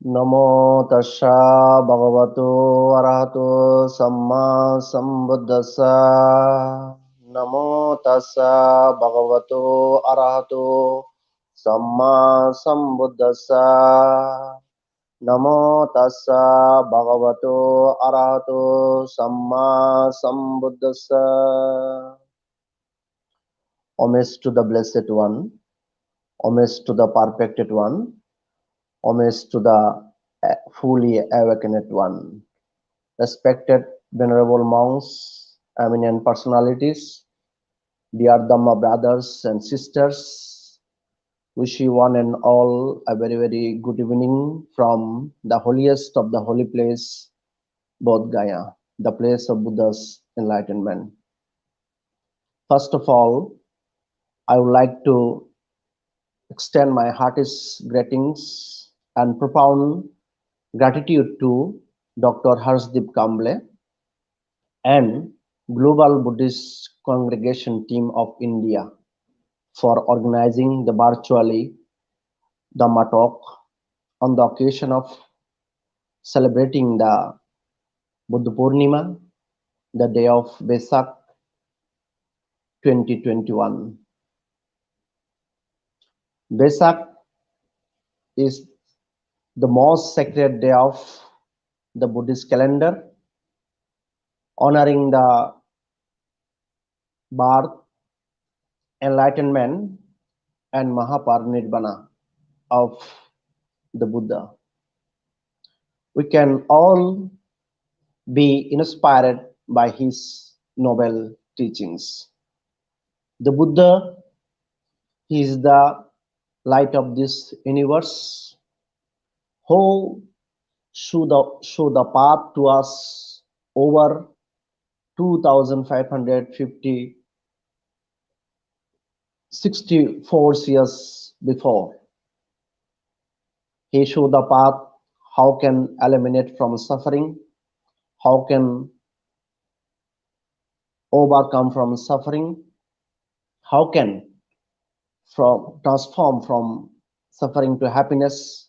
Namo tassa bhagavato arahato samma sambuddhassa. Namo tassa bhagavato arahato samma sambuddhassa. Namo tassa bhagavato arahato samma sambuddhassa. Homage to the Blessed One, homage to the Perfected One, homage to the fully awakened one. Respected venerable monks, eminent personalities, dear Dhamma brothers and sisters, wish you one and all a very, very good evening from the holiest of the holy place, Bodhgaya, the place of Buddha's enlightenment. First of all, I would like to extend my heartiest greetings and profound gratitude to Dr. Harsdeep Kamble and Global Buddhist Congregation Team of India for organizing the virtually Dhamma talk on the occasion of celebrating the Buddha Purnima, the day of Vesak 2021. Vesak is the most sacred day of the Buddhist calendar, honoring the birth, enlightenment, and Mahaparinirvana of the Buddha. We can all be inspired by his noble teachings. The Buddha, he is the light of this universe, who show the path to us over 2,564 years before. He showed the path how can eliminate from suffering, how can overcome from suffering, how can transform from suffering to happiness,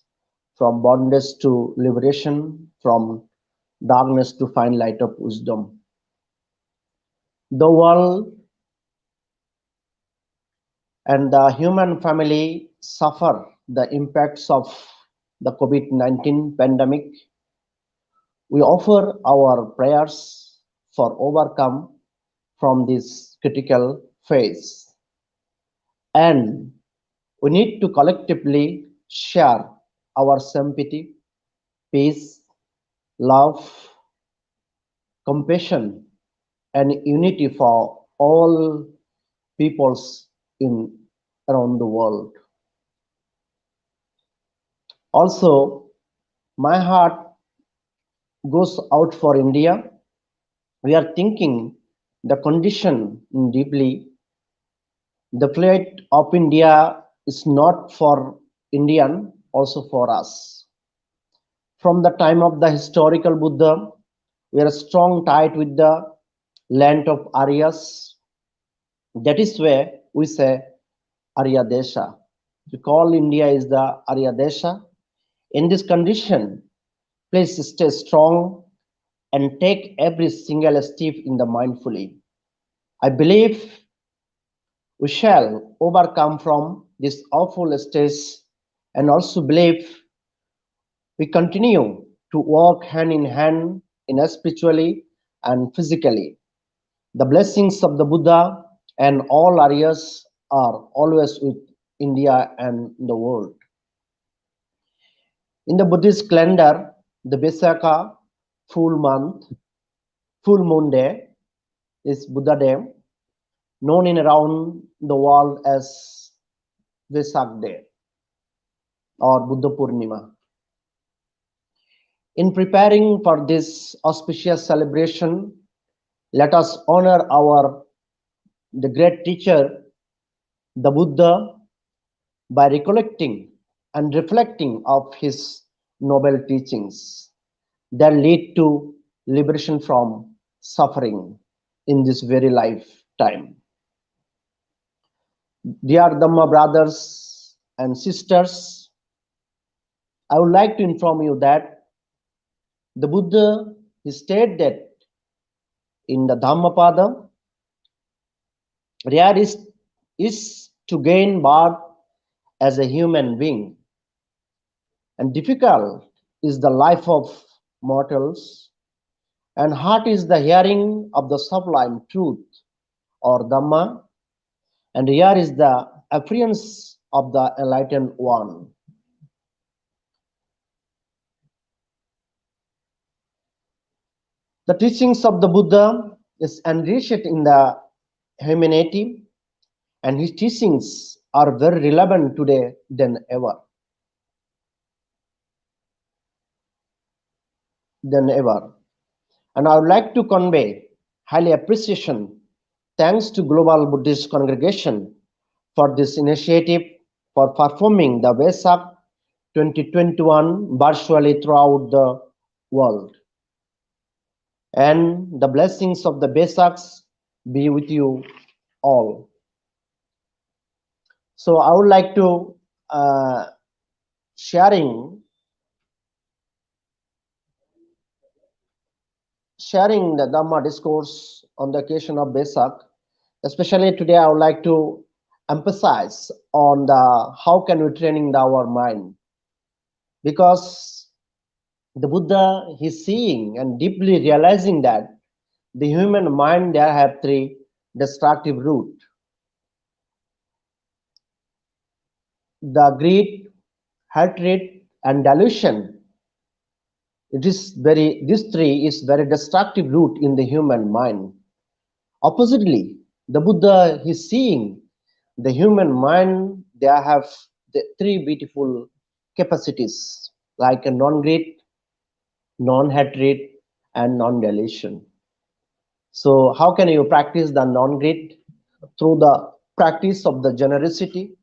from bondage to liberation, from darkness to find light of wisdom. The world and the human family suffer the impacts of the COVID-19 pandemic. We offer our prayers for overcome from this critical phase. And we need to collectively share our sympathy, peace, love, compassion, and unity for all peoples around the world. Also, my heart goes out for India. We are thinking the condition deeply. The plight of India is not for Indian, also for us. From the time of the historical Buddha, we are strong tied with the land of Aryas. That is where we say Arya Desha. We call India is the Arya Desha. In this condition, please stay strong and take every single step in the mindfully. I believe we shall overcome from this awful stage, and also believe we continue to work hand in hand spiritually and physically. The blessings of the Buddha and all Aryas are always with India and the world. In the Buddhist calendar, the Vesak full moon day is Buddha Day, known in around the world as Vesak Day or Buddha Purnima. In preparing for this auspicious celebration, let us honor the great teacher, the Buddha, by recollecting and reflecting of his noble teachings that lead to liberation from suffering in this very lifetime. Dear Dhamma brothers and sisters, I would like to inform you that the Buddha he stated that in the Dhammapada, rare is to gain birth as a human being, and difficult is the life of mortals, and hard is the hearing of the sublime truth or Dhamma, and rare is the appearance of the enlightened one. The teachings of the Buddha is enriched in the humanity, and his teachings are very relevant today than ever. And I would like to convey highly appreciation thanks to Global Buddhist Congregation for this initiative for performing the Vesak 2021 virtually throughout the world. And the blessings of the Vesaks be with you all. So I would like to sharing the Dhamma discourse on the occasion of Vesak. Especially today, I would like to emphasize on the how can we training our mind, because the Buddha is seeing and deeply realizing that the human mind there have three destructive roots: the greed, hatred, and delusion. These three is very destructive root in the human mind. Oppositely, the Buddha is seeing the human mind, they have the three beautiful capacities like a non-greed, non-hatred, and non-delusion. So how can you practice the non-greed? Through the practice of the generosity,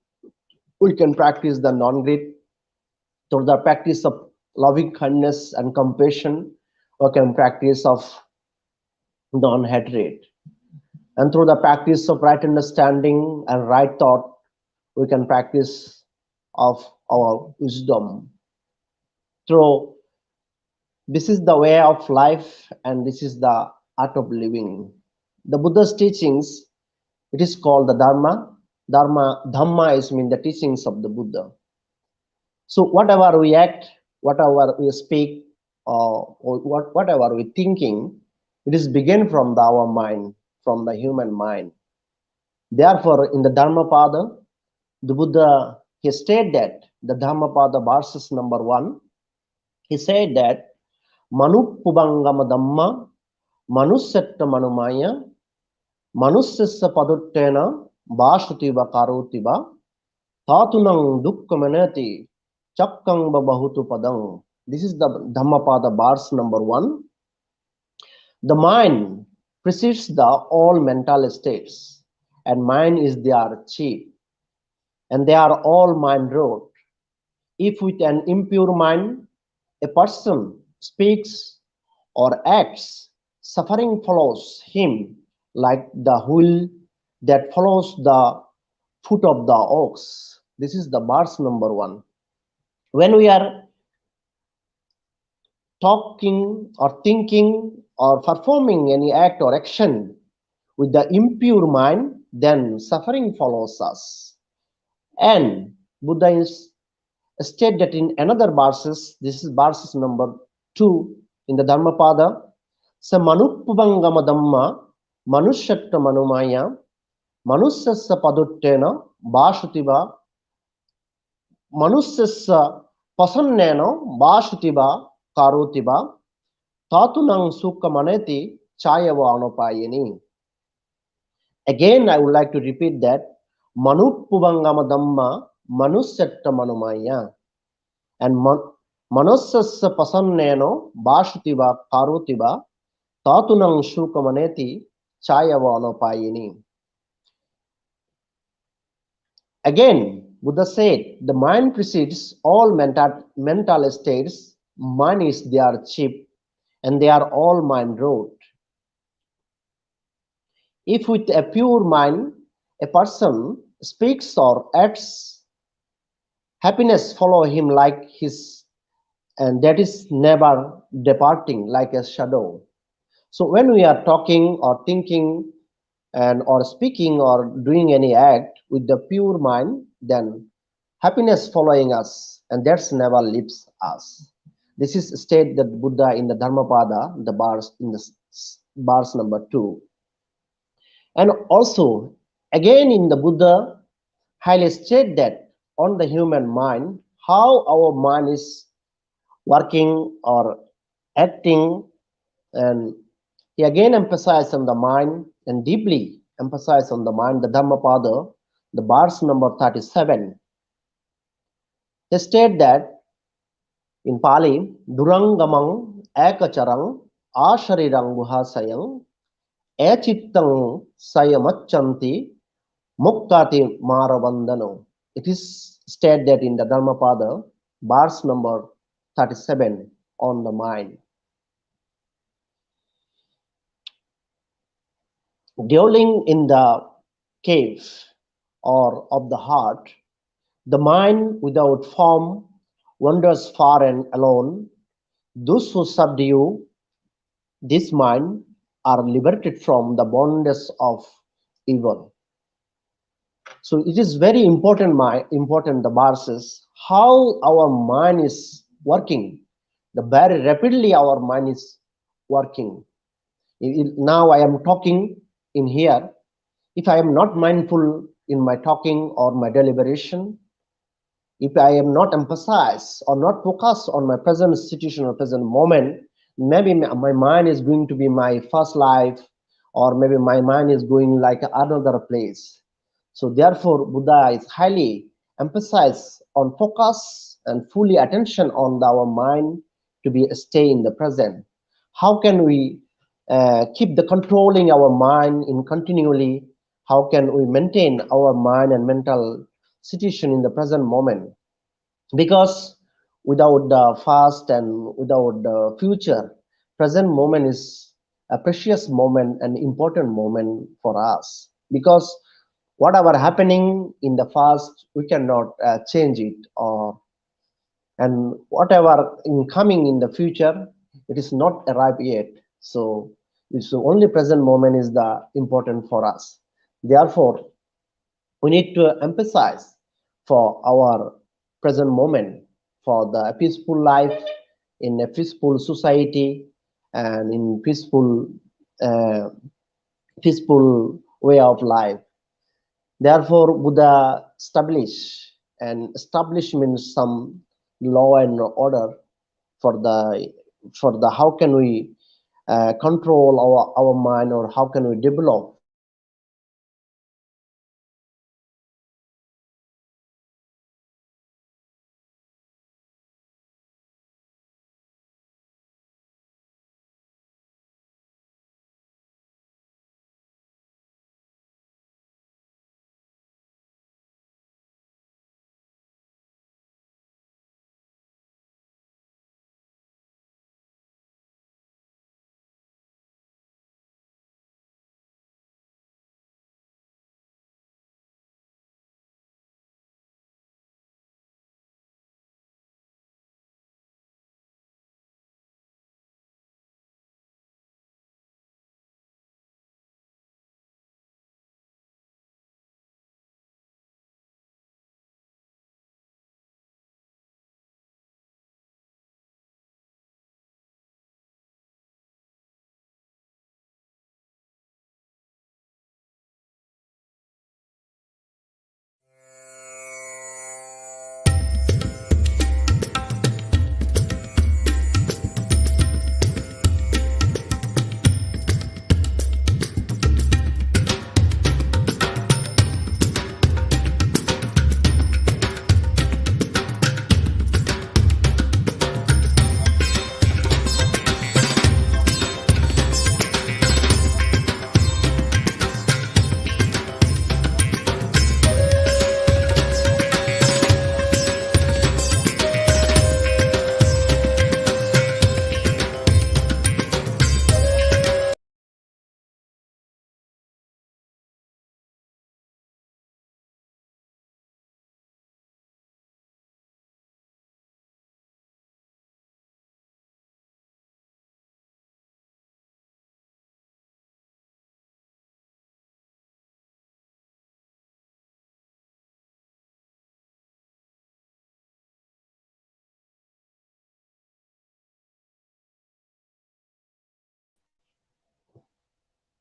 we can practice the non-greed. Through the practice of loving kindness and compassion, we can practice of non-hatred. And through the practice of right understanding and right thought, we can practice of our wisdom. Through this is the way of life, and this is the art of living. The Buddha's teachings, it is called the Dharma. Dhamma is mean the teachings of the Buddha. So whatever we act, whatever we speak, or whatever we thinking, it is begin from our mind, from the human mind. Therefore, in the Dhammapada, the Buddha he stated that the Dhammapada verses number 1, he said that Manuppubangama Dhamma Manussetta Manumaya Manussassa Paduttena Bhashutiba Karutiba Tatunang Dukkamanati Chakkang Bahutu Padang. This is the Dhammapada verse number 1. The mind precedes the all mental states, and mind is their chief, and they are all mind wrought. If with an impure mind a person speaks or acts, suffering follows him like the wheel that follows the foot of the ox. This is the verse number 1. When we are talking or thinking or performing any act or action with the impure mind, then suffering follows us. And Buddha is stated that in another verses, this is verses number 2 in the Dhammapada, sa manuppuvangama dhamma manusyatta manumaya manusyassa paduttena bhashutiba manusyassa pasannena bhashutiba karutiba tatunang sukha maneti chayava anupayini. Again, I would like to repeat that manuppuvangama dhamma manusyatta manumaya, and manusyassa pasanneno bhashutiba karutiba tatunang sukha maneti chayava anupayini. Again, Buddha said, the mind precedes all mental states, mind is their chief, and they are all mind wrought. If with a pure mind a person speaks or acts, happiness follow him like his and that is never departing like a shadow. So when we are talking or thinking and or speaking or doing any act with the pure mind, then happiness following us, and that's never leaves us. This is state that Buddha in the Dhammapada, the bars in the bars number 2. And also, again in the Buddha, highly state that on the human mind, how our mind is working or acting, and he again emphasized on the mind and deeply emphasized on the mind, the Dhammapada, the verse number 37. They state that in Pali, Durangamang ekacharang asharirang guhasayang echittang sayamachanti muktati maravandano. It is stated that in the Dhammapada, verse number 37 on the mind. Dwelling in the cave or of the heart, the mind without form wanders far and alone. Those who subdue this mind are liberated from the bondage of evil. So it is very important, the verses, how our mind is working. The very rapidly our mind is working. Now I am talking in here. If I am not mindful in my talking or my deliberation, if I am not emphasized or not focused on my present situation or present moment, maybe my mind is going to be my first life, or maybe my mind is going like another place. So therefore, Buddha is highly emphasized on focus and fully attention on our mind to be stay in the present. How can we keep the controlling our mind in continually? How can we maintain our mind and mental situation in the present moment? Because without the past and without the future, present moment is a precious moment and important moment for us. Because whatever happening in the past, we cannot change it, or and whatever in coming in the future, it is not arrived yet. So it's the only present moment is the important for us. Therefore, we need to emphasize for our present moment, for the peaceful life in a peaceful society and in uh, peaceful way of life. Therefore, Buddha established, and establish means some law and order for the how can we control our mind, or how can we develop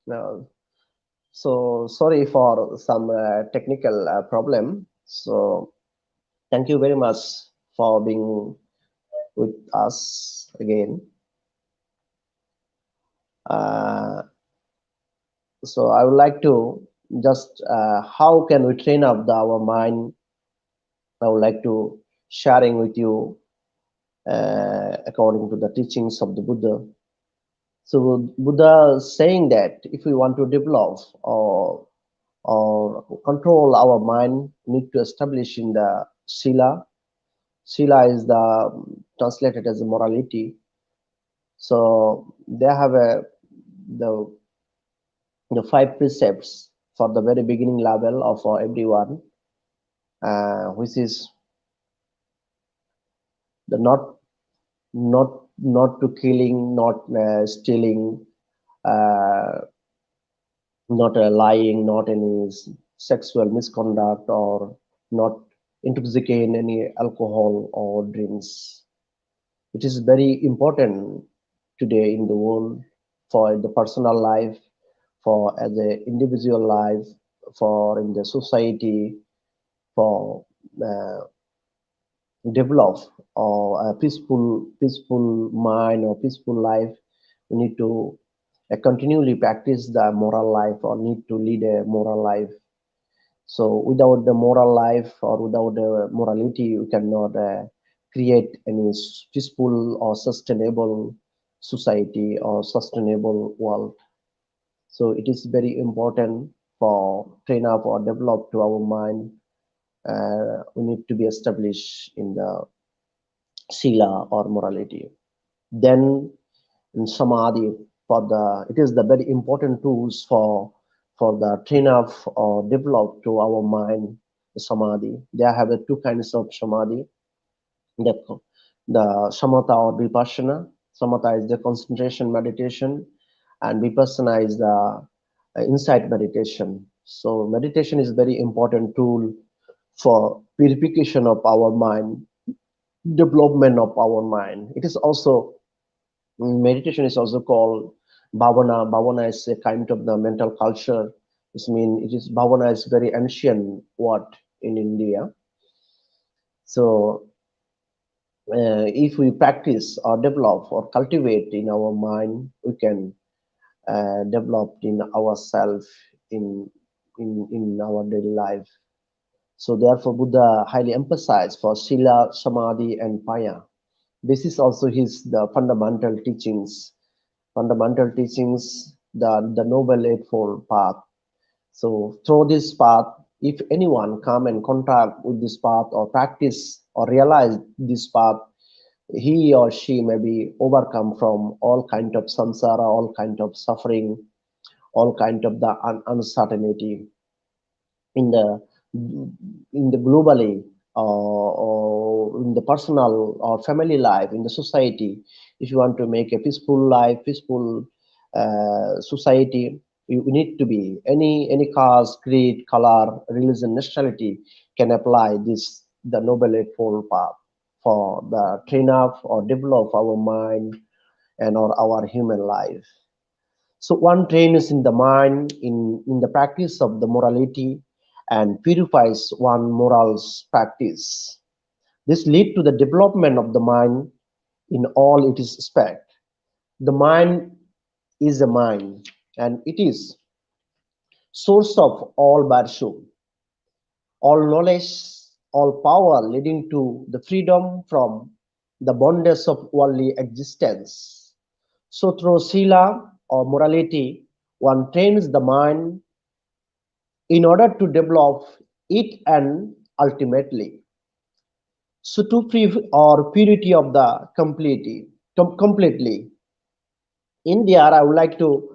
No. So sorry for some technical problem. So thank you very much for being with us again. Uh, so I would like to just how can we train up our mind? I would like to sharing with you according to the teachings of the Buddha. So Buddha is saying that if we want to develop or control our mind, we need to establish in the sila. Sila is the translated as morality. So they have the the five precepts for the very beginning level of everyone, which is the not to killing, not stealing, uh, not lying, not any sexual misconduct, or not intoxicating any alcohol or drinks. It is very important today in the world for the personal life, for as a individual life, for in the society, for uh, develop or a peaceful mind or peaceful life. We need to continually practice the moral life or need to lead a moral life. So without the moral life or without the morality, we cannot create any peaceful or sustainable society or sustainable world. So it is very important for train up or develop to our mind. We need to be established in the sila or morality. Then in samadhi, for the it is the very important tools for the train up or develop to our mind the samadhi. They have two kinds of samadhi. The the samatha or vipassana. Samatha is the concentration meditation, and vipassana is the insight meditation. So meditation is very important tool for purification of our mind, development of our mind. It is also meditation is also called bhavana. Bhavana is a kind of the mental culture. This mean it is bhavana is very ancient word in India. So if we practice or develop or cultivate in our mind, we can develop in ourselves in our daily life. So therefore, Buddha highly emphasized for sila, samadhi, and paya. This is also his the fundamental teachings. Fundamental teachings, the noble eightfold path. So through this path, if anyone come and contact with this path or practice or realize this path, he or she may be overcome from all kind of samsara, all kind of suffering, all kind of the uncertainty in the globally or in the personal or family life in the society. If you want to make a peaceful life, peaceful society, you need to be any caste, creed, color, religion, nationality can apply this the noble eightfold path for the train up or develop our mind and or our human life. So one trains in the mind in the practice of the morality and purifies one morals practice. This lead to the development of the mind in all its aspect. The mind is a mind, and it is source of all virtue, all knowledge, all power, leading to the freedom from the bondage of worldly existence. So through sila or morality, one trains the mind in order to develop it and ultimately so to free or purity of the completely in there I would like to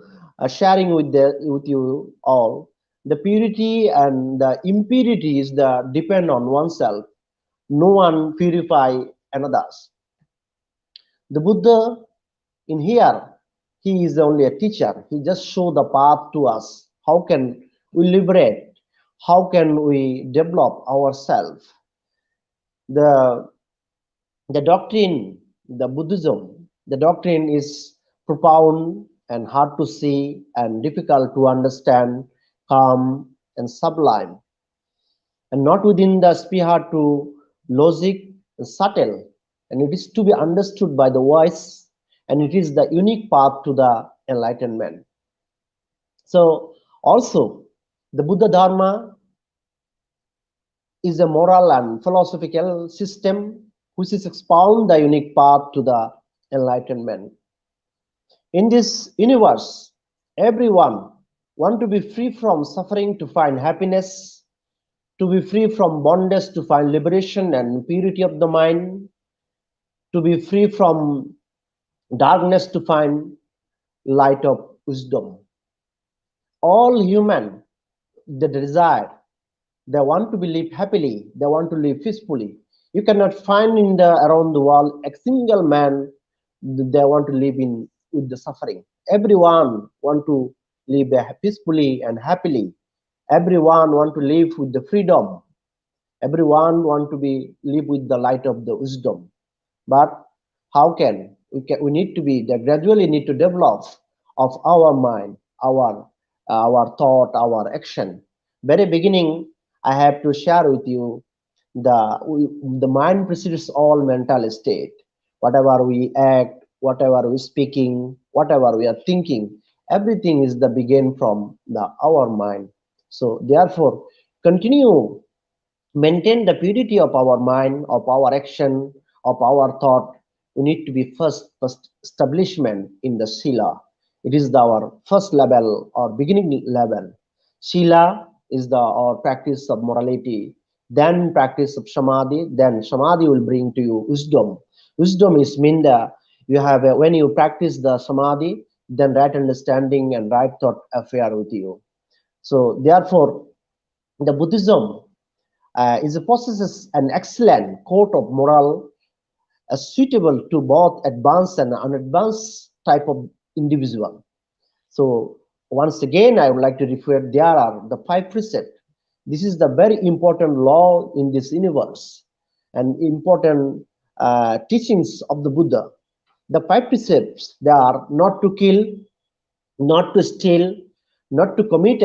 sharing with you all the purity and the impurity is the depend on oneself. No one purify another's. The Buddha in here, he is only a teacher. He just show the path to us. How can we liberate? How can we develop ourselves? The the doctrine, the Buddhism, the doctrine is profound and hard to see and difficult to understand, calm and sublime, and not within the sphere to logic and subtle, and it is to be understood by the wise, and it is the unique path to the enlightenment. So also the Buddha Dharma is a moral and philosophical system which is expound the unique path to the enlightenment. In this universe, everyone want to be free from suffering to find happiness, to be free from bondage to find liberation and purity of the mind, to be free from darkness to find light of wisdom. All human, they desire, they want to live happily, they want to live peacefully. You cannot find in the around the world a single man they want to live in with the suffering. Everyone want to live peacefully and happily. Everyone want to live with the freedom. Everyone want to be live with the light of the wisdom. But how can we need to be they gradually need to develop of our mind, our thought, our action. Very beginning, I have to share with you the mind precedes all mental state. Whatever we act, whatever we speaking, whatever we are thinking, everything is the begin from the our mind. So therefore, continue maintain the purity of our mind, of our action, of our thought. We need to be first establishment in the sila. It is our first level or beginning level. Sila is the or practice of morality, then practice of samadhi, then samadhi will bring to you wisdom. Wisdom is mean that you have when you practice the samadhi, then right understanding and right thought affair with you. So therefore, the Buddhism possesses an excellent code of moral suitable to both advanced and unadvanced type of individual. So once again, I would like to refer there are the five precepts. This is the very important law in this universe and important teachings of the Buddha. The five precepts, they are not to kill, not to steal, not to commit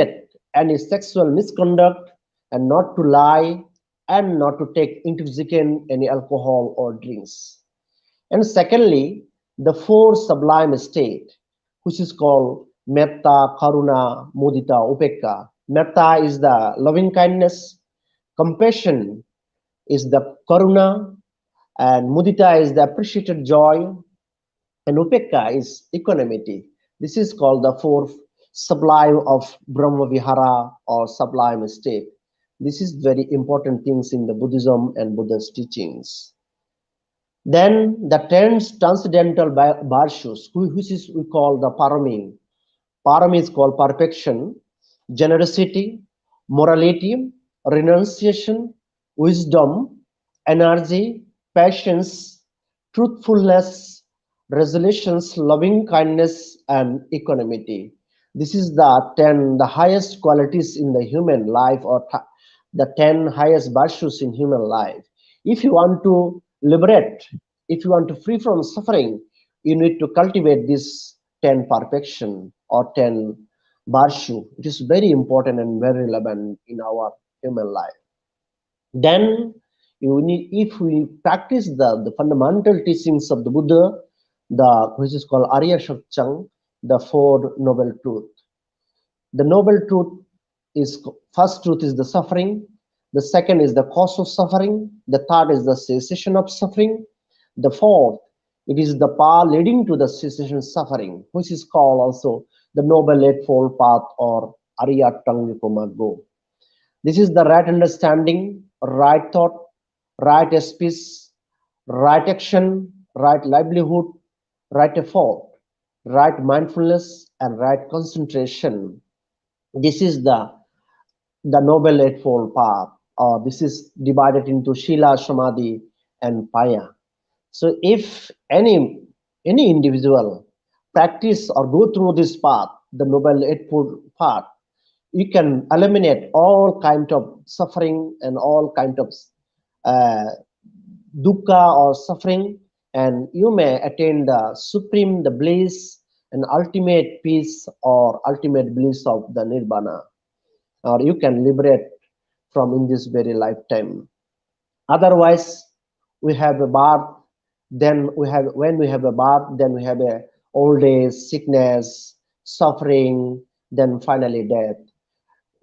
any sexual misconduct, and not to lie, and not to take intoxicant, any alcohol or drinks. And secondly, the four sublime state, which is called metta, karuna, mudita, upekka. Metta is the loving kindness, compassion is the karuna, and mudita is the appreciated joy, and upekka is equanimity. This is called the fourth sublime of Brahma Vihara or sublime state. This is very important things in the Buddhism and Buddha's teachings. Then the 10 transcendental virtues, which is we call the parami. Parami is called perfection, generosity, morality, renunciation, wisdom, energy, patience, truthfulness, resolutions, loving kindness, and equanimity. This is the highest qualities in the human life, or the 10 highest virtues in human life. If you want to liberate, if you want to free from suffering, you need to cultivate this 10 perfection or 10 virtue. It is very important and very relevant in our human life. Then you need, if we practice the fundamental teachings of the Buddha, which is called Arya Shakchang, the four noble truth. The noble truth is, first truth is the suffering, the second is the cause of suffering, the third is the cessation of suffering, the fourth, it is the path leading to the cessation of suffering, which is called also the Noble Eightfold Path or Ariyatangikomago. This is the right understanding, right thought, right speech, right action, right livelihood, right effort, right mindfulness, and right concentration. This is the Noble Eightfold Path. This is divided into Shila, Samadhi, and Paya. So if any individual practice or go through this path, the Noble Eightfold Path, you can eliminate all kind of suffering and all kind of uh, dukkha or suffering, and you may attain the supreme, the bliss, an ultimate peace or ultimate bliss of the nirvana, or you can liberate from in this very lifetime. Otherwise, we have a birth, then we have when we have a birth, then we have a old age, sickness, suffering, then finally death.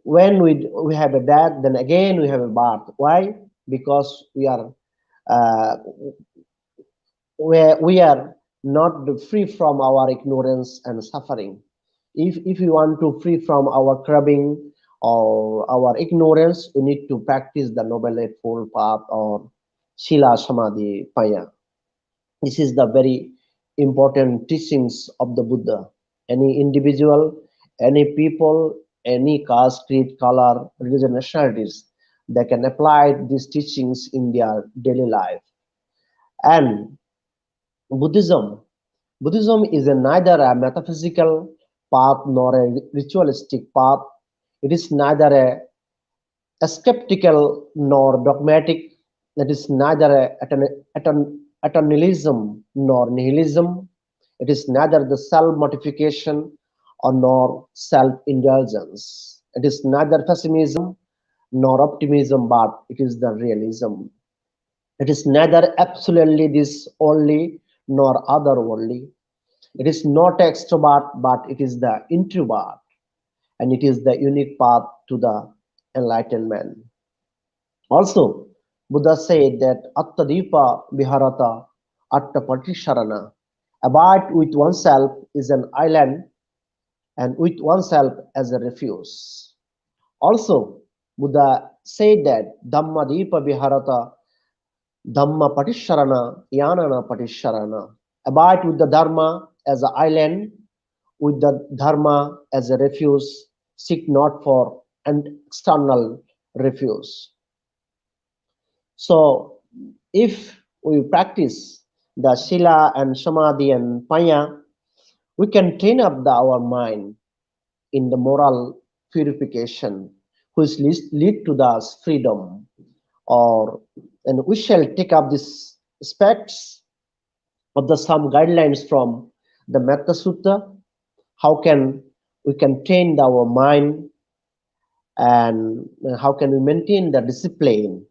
When we have a death, then again we have a birth. Why? Because uh, we are not free from our ignorance and suffering. If we want to free from our craving or our ignorance, we need to practice the Noble Eightfold Path or Sila Samadhi Paya. This is the very important teachings of the Buddha. Any individual, any people, any caste, creed, color, religion, nationalities, they can apply these teachings in their daily life. And Buddhism, Buddhism is neither a metaphysical path nor a ritualistic path. It is neither a skeptical nor dogmatic. It is neither eternalism nor nihilism. It is neither the self-mortification or nor self-indulgence. It is neither pessimism nor optimism, but it is the realism. It is neither absolutely this only nor other only. It is not extrovert, but it is the introvert, and it is the unique path to the enlightenment. Also, Buddha said that Attadipa Viharata Atta Patisharana. Abide with oneself is an island and with oneself as a refuge. Also, Buddha said that Dhammadipa Viharata Dhamma Patisharana Yanana Patisharana. Abide with the Dharma as an island, with the Dharma as a refuge, seek not for an external refuge. So, if we practice the Sila and Samadhi and Panya, we can train up our mind in the moral purification, which lead to the freedom. Or and we shall take up these aspects of the some guidelines from the Metta Sutta. How can we can train our mind, and how can we maintain the discipline,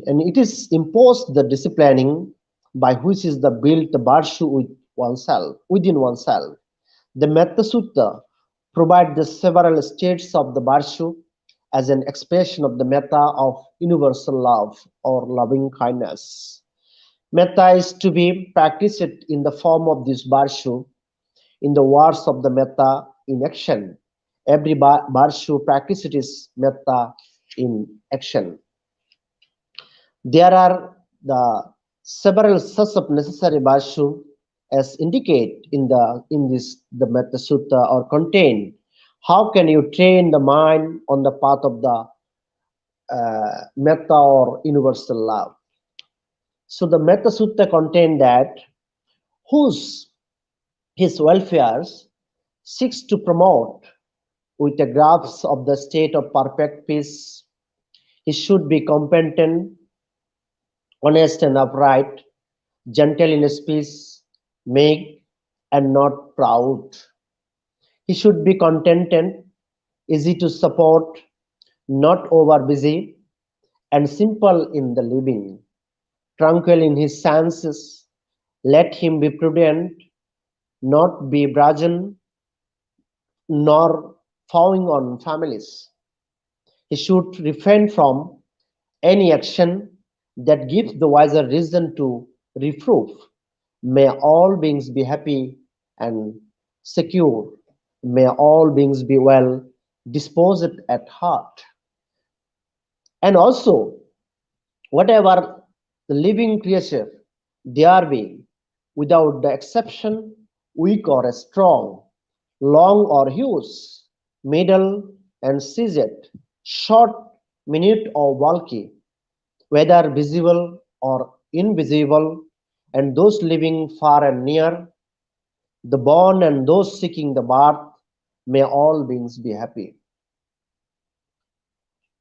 and it is imposed the disciplining by which is the built the virtue with oneself within oneself. The Metta Sutta provide the several states of the virtue as an expression of the metta of universal love or loving kindness. Metta is to be practiced in the form of this virtue, in the words of the metta, in action. Every virtue practiced is metta in action. There are the several such of necessary virtue as indicate in this the Metta Sutta or contain. How can you train the mind on the path of the metta or universal love? So the Metta Sutta contain that whose his welfares seeks to promote with a grasp of the state of perfect peace. He should be competent, honest and upright, gentle in speech, meek and not proud. He should be contented, easy to support, not over busy, and simple in the living, tranquil in his senses. Let him be prudent, not be brazen, nor fawing on families. He should refrain from any action that gives the wiser reason to reproof. May all beings be happy and secure. May all beings be well disposed at heart. And also, whatever the living creature there be, without the exception, weak or strong, long or huge, middle and seated, short, minute or bulky, whether visible or invisible, and those living far and near, the born and those seeking the birth, may all beings be happy.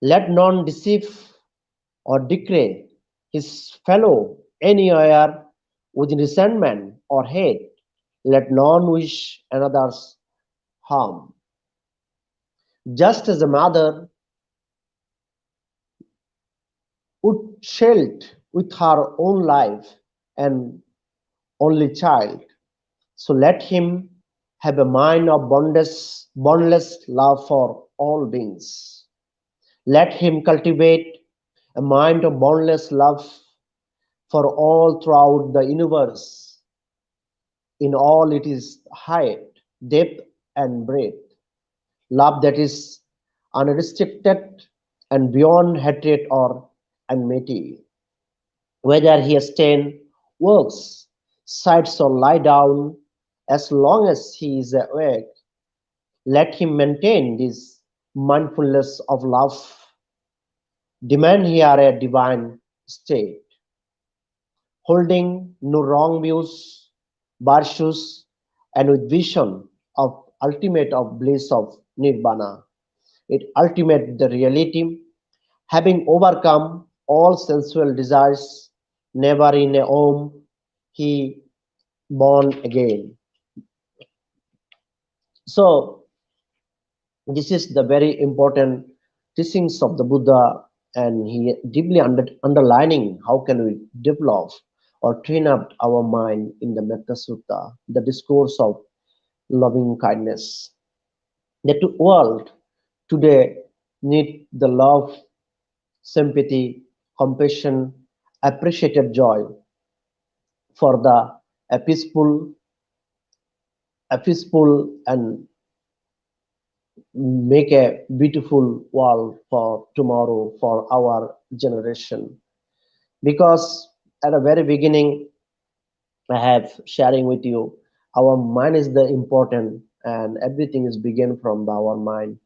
Let none deceive or declare his fellow anywhere with resentment or hate. Let none wish another's harm. Just as a mother would shield with her own life and only child, so let him have a mind of boundless love for all beings. Let him cultivate a mind of boundless love for all throughout the universe, in all it is height, depth, and breadth. Love that is unrestricted and beyond hatred or enmity. Whether he abstain, works, sides, or lie down, as long as he is awake, let him maintain this mindfulness of love. Demand here a divine state, holding no wrong views, virtues, and with vision of ultimate of bliss of nirvana. It ultimate the reality, having overcome all sensual desires, never in a home he born again. So this is the very important teachings of the Buddha, and he deeply underlining how can we develop or train up our mind in the Metta Sutta, the discourse of loving kindness. The world today need the love, sympathy, compassion, appreciative joy for a peaceful and make a beautiful world for tomorrow for our generation. Because at the very beginning, I have sharing with you, our mind is the important, and everything is begin from our mind.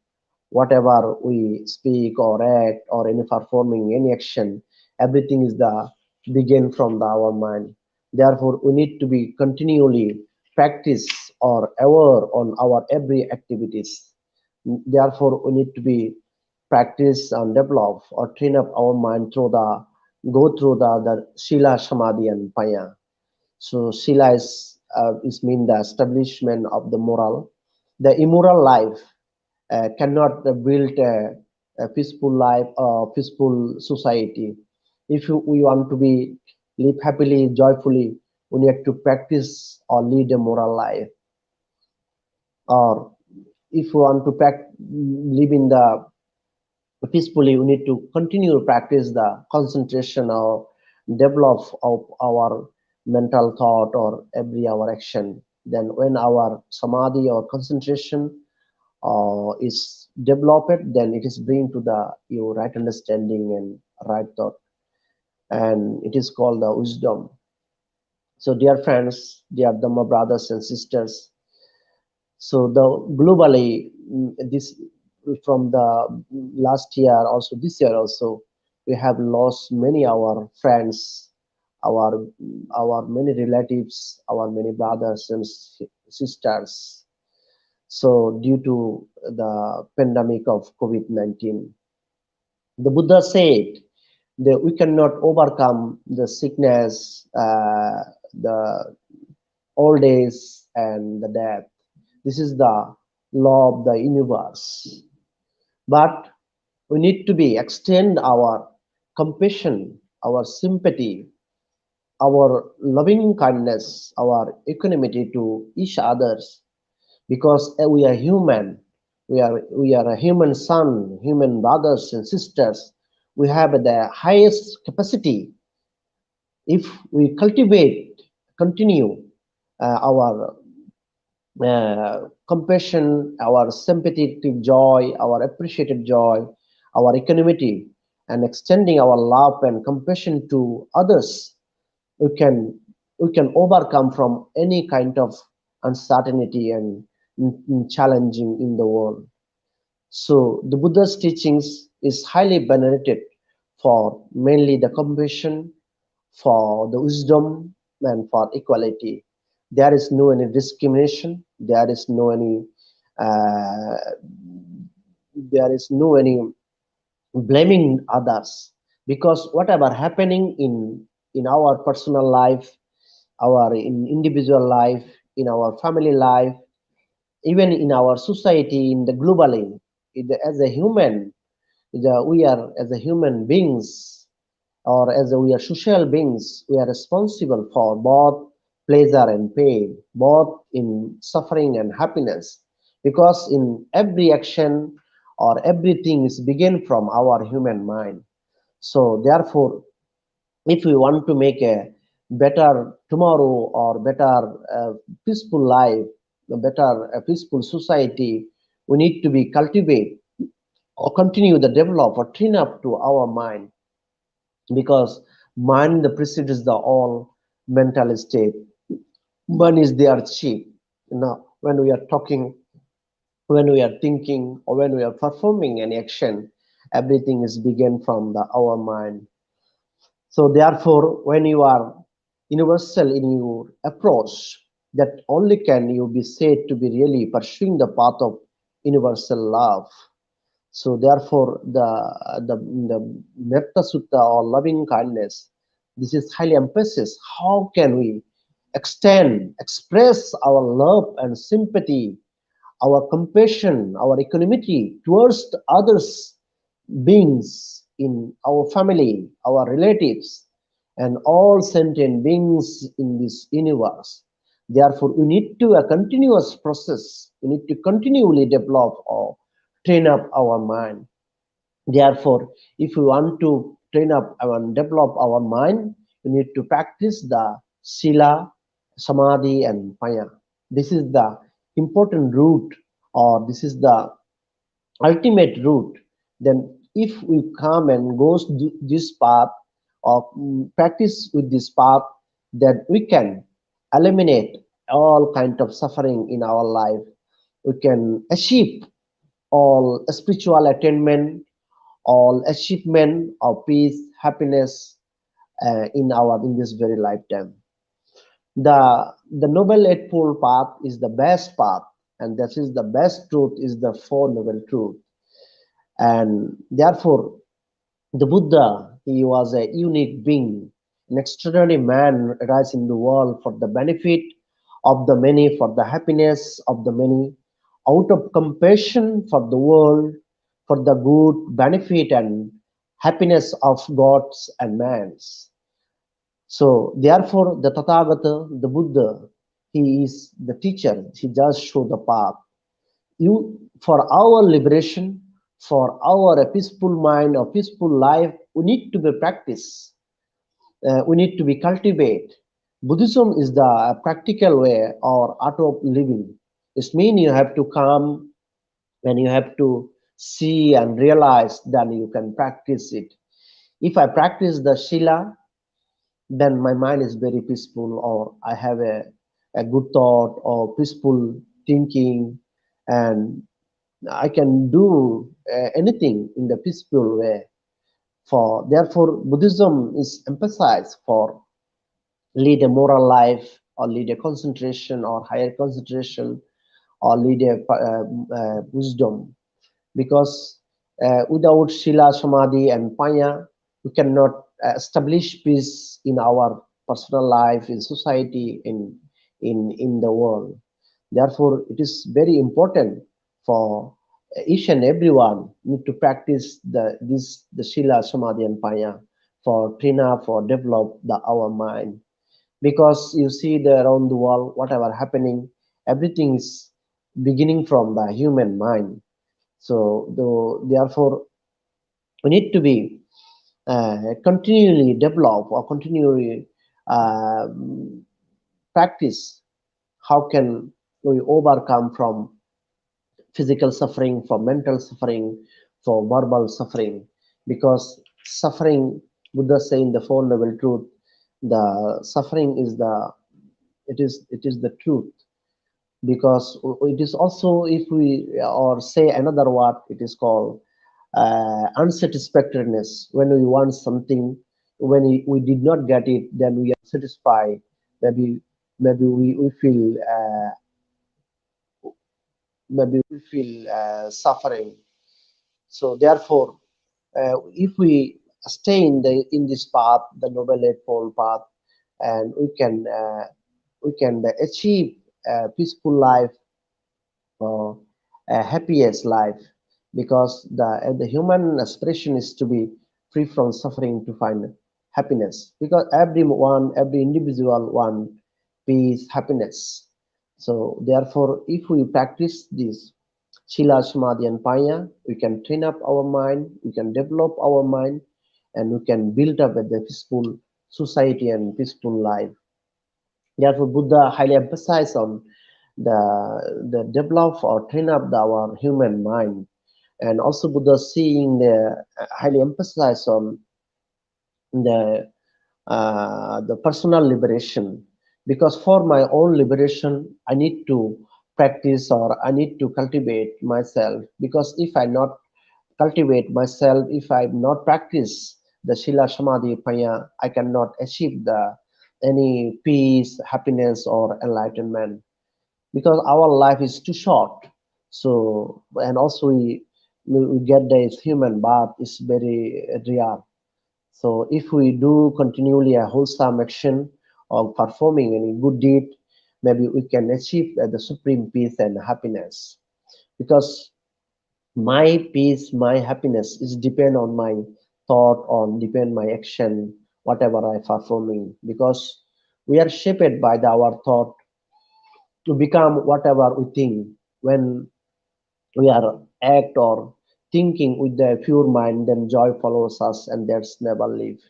Whatever we speak or act or any performing any action, everything is the begin from our mind. Therefore, we need to be continually practice or aware on our every activities. Therefore, we need to be practice and develop or train up our mind through the go through the Sila, Samadhi, and Paya. So Sila is mean the establishment of the moral. The immoral life cannot build a peaceful life or peaceful society. If we want to be live happily, joyfully, we need to practice or lead a moral life. Or if we want to live in the peacefully, we need to continue to practice the concentration or develop of our mental thought or every our action. Then when our samadhi or concentration is developed, then it is bring to the your right understanding and right thought, and it is called the wisdom. So dear friends, dear Dhamma brothers and sisters, so the globally this from the last year also this year also we have lost many our friends, our our many relatives, our many brothers and sisters. So due to the pandemic of COVID-19, the Buddha said that we cannot overcome the sickness, the old age, and the death. This is the law of the universe. But we need to be extend our compassion, our sympathy, our loving kindness, our equanimity to each others, because we are human. We are a human son, human brothers and sisters. We have the highest capacity if we cultivate, continue our compassion, our sympathetic joy, our appreciative joy, our equanimity, and extending our love and compassion to others, we can we can overcome from any kind of uncertainty and challenging in the world. So the Buddha's teachings is highly venerated for mainly the compassion, for the wisdom, and for equality. There is no any discrimination. Uh, there is no any blaming others, because whatever happening in our personal life, our in individual life, in our family life, even in our society, in the globally. As a human, we are as a human beings, or as we are social beings, we are responsible for both pleasure and pain, both in suffering and happiness, because in every action or everything is begin from our human mind. So therefore, if we want to make a better tomorrow or better peaceful life, a better peaceful society, we need to be cultivate or continue the develop or train up to our mind, because mind the precedes the all mental state. One is their chief. Now, when we are talking, when we are thinking, or when we are performing an action, everything is begin from the our mind. So therefore, when you are universal in your approach, that only can you be said to be really pursuing the path of universal love. So therefore, the Metta Sutta or loving kindness, this is highly emphasis. How can we extend, express our love and sympathy, our compassion, our equanimity towards the others beings in our family, our relatives, and all sentient beings in this universe. Therefore, we need to a continuous process. We need to continually develop or train up our mind. Therefore, if we want to train up and develop our mind, we need to practice the sila, samadhi, and panya. This is the important route, or this is the ultimate route. Then if we come and goes this path or practice with this path, then we can eliminate all kind of suffering in our life. We can achieve all spiritual attainment, all achievement of peace, happiness in this very lifetime. The Noble Eightfold Path is the best path, and this is the best truth is the Four Noble Truth. And therefore, the Buddha, he was a unique being, an extraordinary man raised in the world for the benefit of the many, for the happiness of the many, out of compassion for the world, for the good benefit and happiness of gods and mans. So therefore, the Tathagata, the Buddha, he is the teacher. He just show the path. You for our liberation, for our peaceful mind or peaceful life, we need to be practice. We need to be cultivate. Buddhism is the practical way or art of living. It means you have to come and you have to see and realize, then you can practice it. If I practice the Shila, then my mind is very peaceful, or I have a good thought or peaceful thinking, and I can do anything in the peaceful way. For therefore, Buddhism is emphasized for lead a moral life, or lead a concentration or higher concentration, or lead a wisdom. Because without Shila, Samadhi, and Panya, we cannot establish peace in our personal life, in society, in the world. Therefore, it is very important for each and everyone need to practice the Shila, Samadhi, and Panya for Trina, for develop our mind. Because you see the around the world, whatever happening, everything is beginning from the human mind. So therefore, we need to be continually develop or continually uh, practice. How can we overcome from physical suffering, for mental suffering, for verbal suffering? Because suffering, Buddha say in the Four Noble Truth, the suffering is it is the truth. Because it is also, if we or say another word, it is called unsatisfactoriness. When we want something, when we did not get it, then we are satisfied. Maybe we feel suffering. So therefore, if we stay in this path, the Noble Eightfold Path, and we can achieve a peaceful life or a happiest life, because the human aspiration is to be free from suffering to find happiness, because every individual want peace, happiness. So therefore, if we practice this Shila, Samadhi and Panya, we can train up our mind, we can develop our mind, and we can build up a peaceful society and peaceful life. Therefore, Buddha highly emphasized on the develop or train up our human mind, and also Buddha seeing the highly emphasized on the personal liberation, because for my own liberation I need to practice or I need to cultivate myself, because if I not cultivate myself, if I not practice the Shila Samadhi Panya, I cannot achieve the any peace, happiness or enlightenment, because our life is too short. So and also we get this human birth is very rare. So if we do continually a wholesome action or performing any good deed, maybe we can achieve the supreme peace and happiness. Because my peace, my happiness is depend on my thought, on depend my action, whatever I performing. Because we are shaped by our thought to become whatever we think. When we are act or thinking with the pure mind, then joy follows us and that's never leave.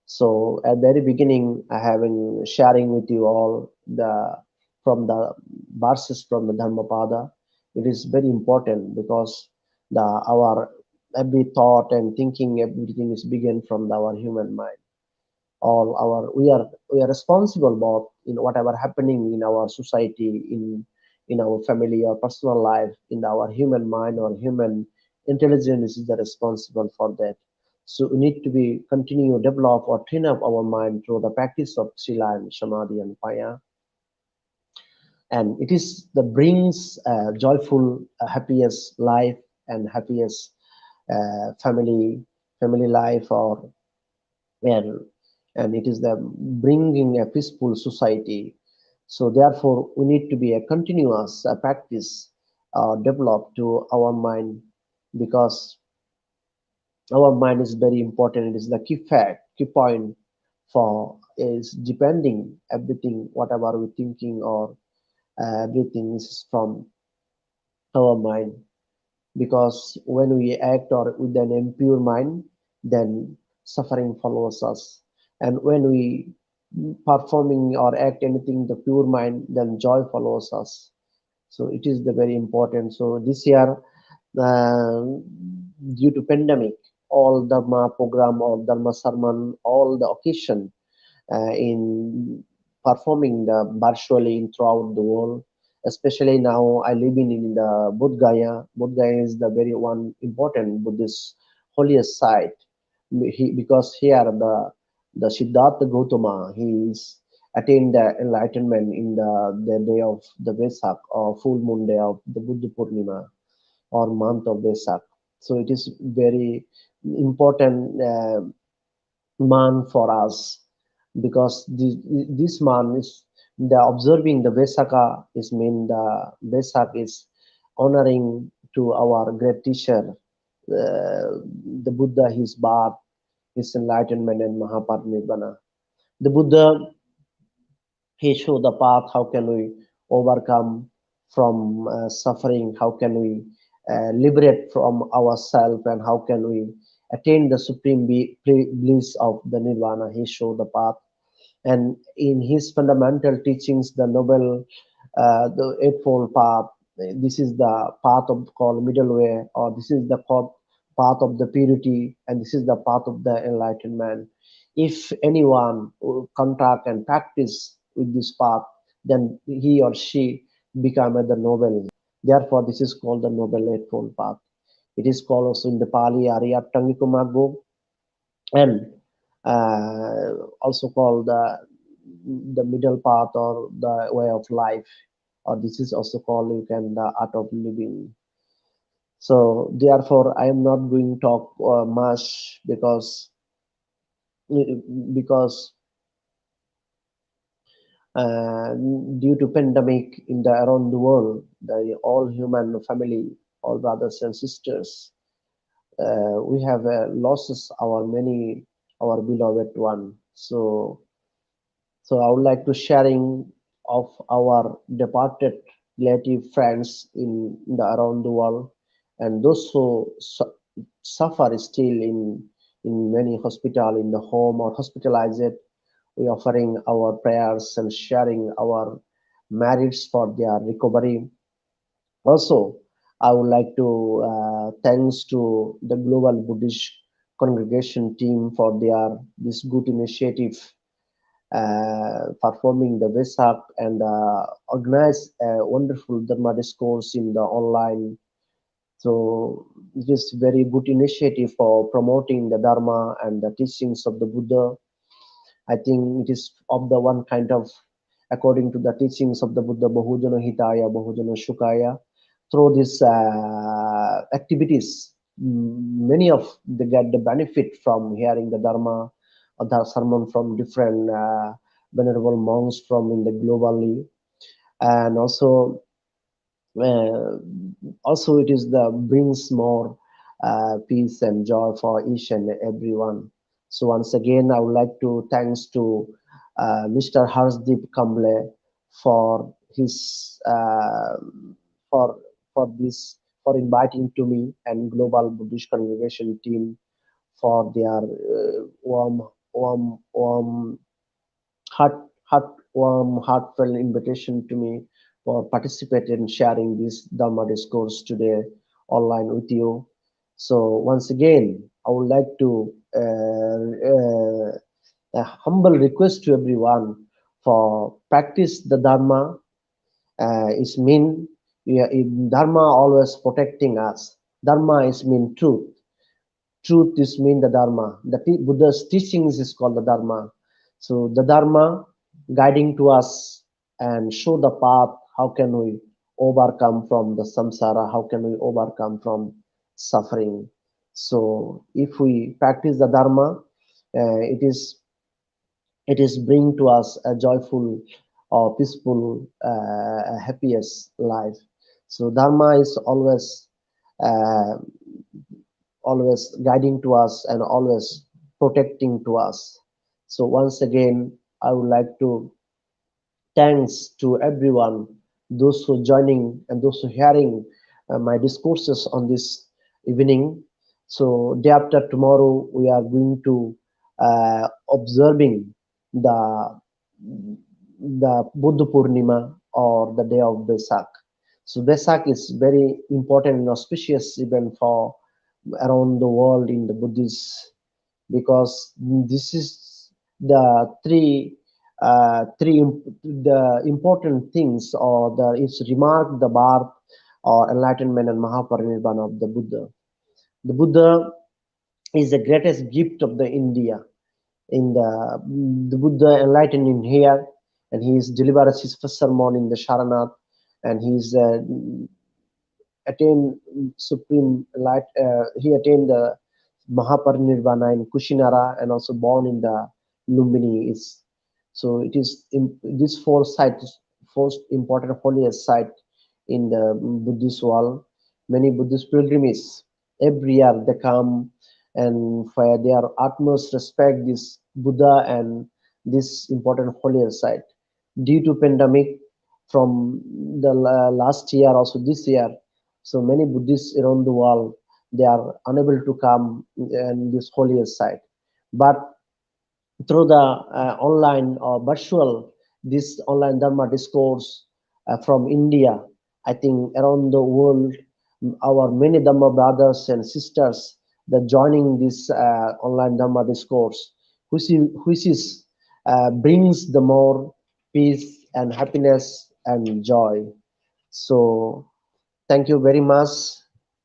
So at very beginning, I have been sharing with you all the verses from the Dhammapada. It is very important because our every thought and thinking, everything is begin from our human mind. All our we are responsible both in whatever happening in our society, in our family or personal life, in our human mind or human intelligence is the responsible for that. So we need to be continue develop or train up our mind through the practice of sila and samadhi and paya, and it is the brings joyful happiest life and happiest family life, or and and it is the bringing a peaceful society. So therefore we need to be a continuous practice develop to our mind, because our mind is very important. It is the key fact, key point for is depending everything whatever we thinking or everything is from our mind. Because when we act or with an impure mind, then suffering follows us, and when we performing or act anything the pure mind, then joy follows us. So it is the very important. So this year, uh, due to pandemic, all dharma program or dharma sermon, all the occasion in performing the virtually in throughout the world. Especially now, I live in the Bodhgaya. Bodhgaya is the very one important Buddhist holiest site. Because here the Siddhartha Gautama, he is attained the enlightenment in the day of the Vesak or full moon day of the Buddha Purnima or month of Vesak. So it is very important month for us, because this month is the observing the Vesaka is mean the Vesak is honoring to our great teacher, the Buddha, his birth, his enlightenment and Mahaparinirvana. The Buddha, he showed the path. How can we overcome from suffering? How can we liberate from ourselves? And how can we attain the supreme bliss of the nirvana? He showed the path. And in his fundamental teachings, the noble, the eightfold path, this is the path of called middle way, or this is the path of the purity, and this is the path of the enlightenment. If anyone contract and practice with this path, then he or she become the noble. Therefore, this is called the noble eightfold path. It is called also in the Pali Ariyattangikumaggo, and also called the middle path or the way of life, or this is also called you can the art of living. So therefore I am not going to talk much, because because due to pandemic in the around the world, the all human family, all brothers and sisters, we have losses our many our beloved one. So I would like to sharing of our departed relative friends in the around the world, and those who suffer still in many hospital in the home or hospitalized. We offering our prayers and sharing our merits for their recovery. Also, I would like to thanks to the Global Buddhist Congregation team for their this good initiative, performing the Vesak and organize a wonderful Dharma discourse in the online. So it is very good initiative for promoting the Dharma and the teachings of the Buddha. I think it is of the one kind of according to the teachings of the Buddha, Bahujana Hitaya, Bahujana Shukaya. Through these activities, many of they get the benefit from hearing the Dharma or the sermon from different venerable monks from in the globally, and uh, also it is the brings more peace and joy for each and everyone. So once again, I would like to thanks to Mr. Harsdeep Kamble for his for for this for inviting to me and Global Buddhist Congregation team for their warm heart, warm, heartfelt invitation to me for participating and sharing this Dhamma discourse today online with you. So once again, I would like to a humble request to everyone for practice the Dharma is mean Dharma always protecting us. Dharma is mean truth. Truth is mean the Dharma. The Buddha's teachings is called the Dharma. So the Dharma guiding to us and show the path. How can we overcome from the samsara? How can we overcome from suffering? So if we practice the Dharma, it is bring to us a joyful or peaceful, happiest life. So Dharma is uh, always guiding to us and always protecting to us. So once again, I would like to thanks to everyone, those who joining and those who hearing my discourses on this evening. So day after tomorrow, we are going to observing the Buddha Purnima or the day of Vesak. So Vesak is very important and auspicious event for around the world in the Buddhist, because this is the the important things or the is remarked the birth or enlightenment and Mahaparinirvana of the Buddha. The Buddha is the greatest gift of the India. In the Buddha enlightened in here, and he is delivered his first sermon in the Sharanath, and he is attained supreme light. He attained the Mahaparinirvana in Kushinara and also born in the Lumbini. So it is in this four sites, first important holiest site in the Buddhist world. Many Buddhist pilgrims every year they come and for their utmost respect this Buddha and this important holiest site. Due to pandemic from the last year also this year, so many Buddhists around the world they are unable to come in this holiest site. But through the online or virtual this online Dhamma discourse from India, I think around the world, our many Dhamma brothers and sisters that joining this online Dhamma discourse, which is brings the more peace and happiness and joy. So thank you very much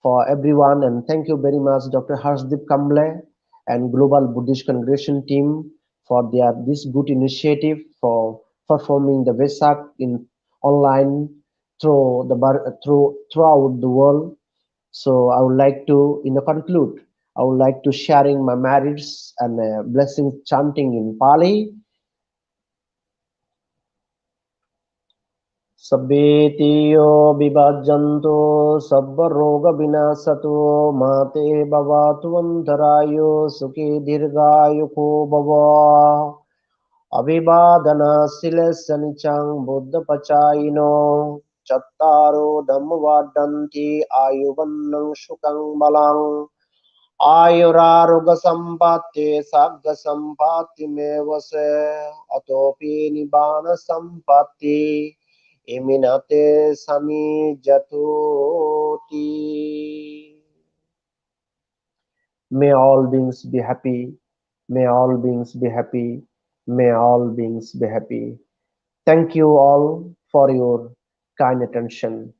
for everyone, and thank you very much, Dr. Harsdeep Kamble and Global Buddhist Congregation team for their this good initiative for performing the Vesak in online throughout the world. So I would like to, in a conclude, I would like to sharing my merits and blessing chanting in Pali. Sabbetiyo vibhajanto sabba roga vinasatu mate bhavatu antarayo sukhi dirghayu ko bhava Abhivadana silesya nichang buddha pachayino chattaro dhamma vadanti ayuvannang sukang balang आयुरारोग्य संपत्ति सग्ग संपत्ति में वसे अतोपि निबान संपत्ति इमिनते समी जतोति. May all beings be happy. May all beings be happy. May all beings be happy. Thank you all for your kind attention.